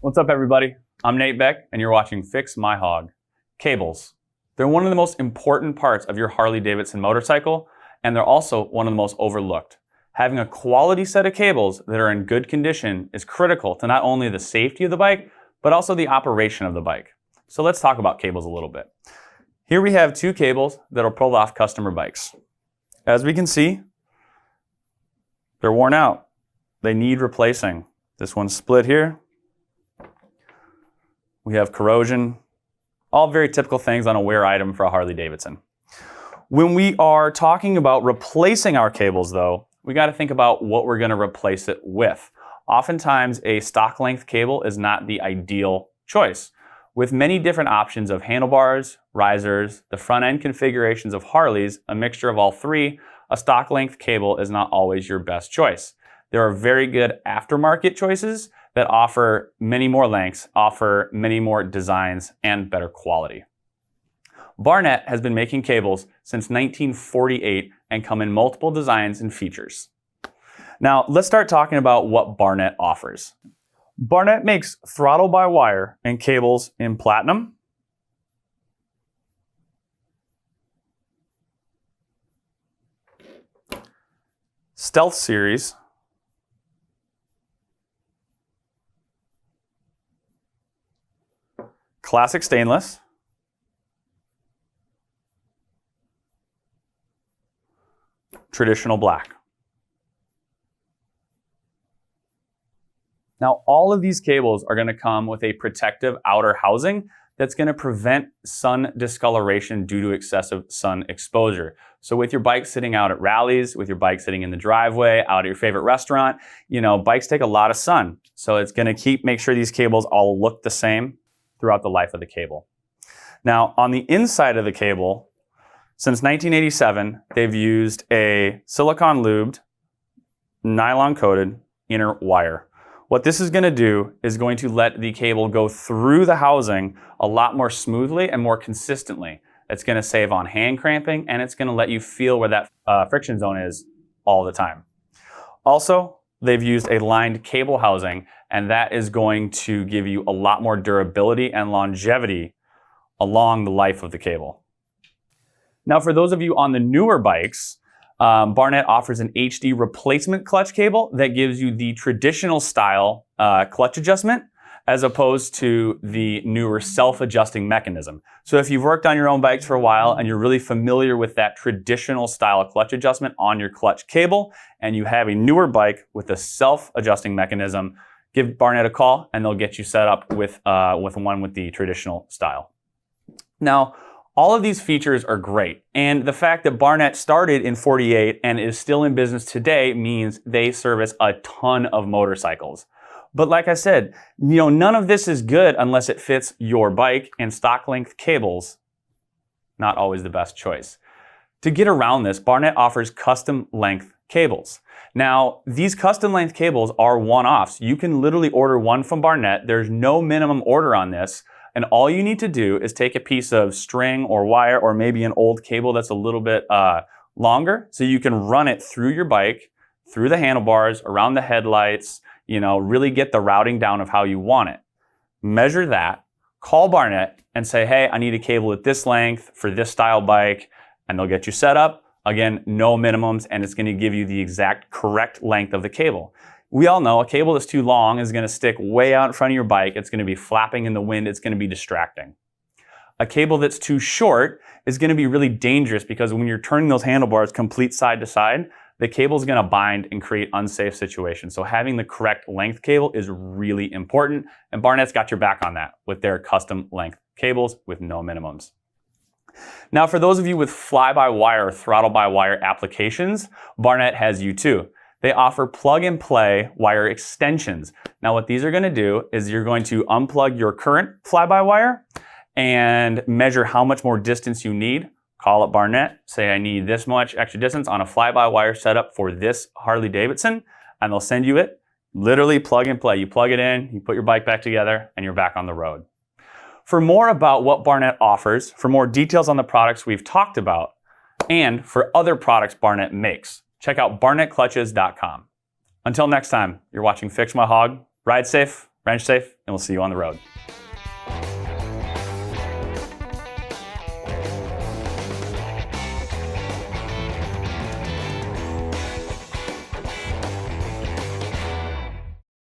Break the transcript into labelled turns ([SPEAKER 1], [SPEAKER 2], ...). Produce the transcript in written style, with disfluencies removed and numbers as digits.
[SPEAKER 1] What's up, everybody? I'm Nate Beck, and you're watching Fix My Hog. Cables. They're one of the most important parts of your Harley Davidson motorcycle, and they're also one of the most overlooked. Having a quality set of cables that are in good condition is critical to not only the safety of the bike, but also the operation of the bike. So let's talk about cables a little bit. Here we have two cables that are pulled off customer bikes. As we can see, they're worn out. They need replacing. This one's split here. We have corrosion, all very typical things on a wear item for a Harley Davidson. When we are talking about replacing our cables though, we got to think about what we're going to replace it with. Oftentimes a stock length cable is not the ideal choice. With many different options of handlebars, risers, the front end configurations of Harleys, a mixture of all three, a stock length cable is not always your best choice. There are very good aftermarket choices that offer many more lengths, offer many more designs, and better quality. Barnett has been making cables since 1948 and come in multiple designs and features. Now, let's start talking about what Barnett offers. Barnett makes throttle-by-wire and cables in platinum, Stealth Series, Classic Stainless, Traditional Black. Now, all of these cables are going to come with a protective outer housing that's going to prevent sun discoloration due to excessive sun exposure. So with your bike sitting out at rallies, with your bike sitting in the driveway, out at your favorite restaurant, bikes take a lot of sun. So it's going to make sure these cables all look the same throughout the life of the cable. Now, on the inside of the cable, since 1987, they've used a silicone lubed, nylon coated inner wire. What this is going to do is going to let the cable go through the housing a lot more smoothly and more consistently. It's going to save on hand cramping, and it's going to let you feel where that friction zone is all the time. Also, they've used a lined cable housing, and that is going to give you a lot more durability and longevity along the life of the cable. Now, for those of you on the newer bikes, Barnett offers an HD replacement clutch cable that gives you the traditional style clutch adjustment as opposed to the newer self-adjusting mechanism. So if you've worked on your own bikes for a while and you're really familiar with that traditional style clutch adjustment on your clutch cable, and you have a newer bike with a self-adjusting mechanism, give Barnett a call and they'll get you set up with one with the traditional style. Now, all of these features are great, and the fact that Barnett started in '48 and is still in business today means they service a ton of motorcycles. But like I said, none of this is good unless it fits your bike, and stock length cables, not always the best choice. To get around this, Barnett offers custom length cables. Now, these custom length cables are one-offs. You can literally order one from Barnett. There's no minimum order on this. And all you need to do is take a piece of string or wire or maybe an old cable that's a little bit longer, so you can run it through your bike, through the handlebars, around the headlights, really get the routing down of how you want it. Measure that, call Barnett and say, hey, I need a cable at this length for this style bike, and they'll get you set up. Again, no minimums, and it's going to give you the exact correct length of the cable. We all know a cable that's too long is going to stick way out in front of your bike. It's going to be flapping in the wind. It's going to be distracting. A cable that's too short is going to be really dangerous because when you're turning those handlebars complete side to side, the cable is going to bind and create unsafe situations. So having the correct length cable is really important, and Barnett's got your back on that with their custom length cables with no minimums. Now, for those of you with fly-by-wire or throttle-by-wire applications, Barnett has you too. They offer plug-and-play wire extensions. Now, what these are going to do is you're going to unplug your current fly-by-wire and measure how much more distance you need. Call up Barnett, say I need this much extra distance on a fly-by-wire setup for this Harley Davidson, and they'll send you it. Literally plug and play. You plug it in, you put your bike back together, and you're back on the road. For more about what Barnett offers, for more details on the products we've talked about, and for other products Barnett makes, check out barnettclutches.com. Until next time, you're watching Fix My Hog. Ride safe, Wrench safe, and we'll see you on the road.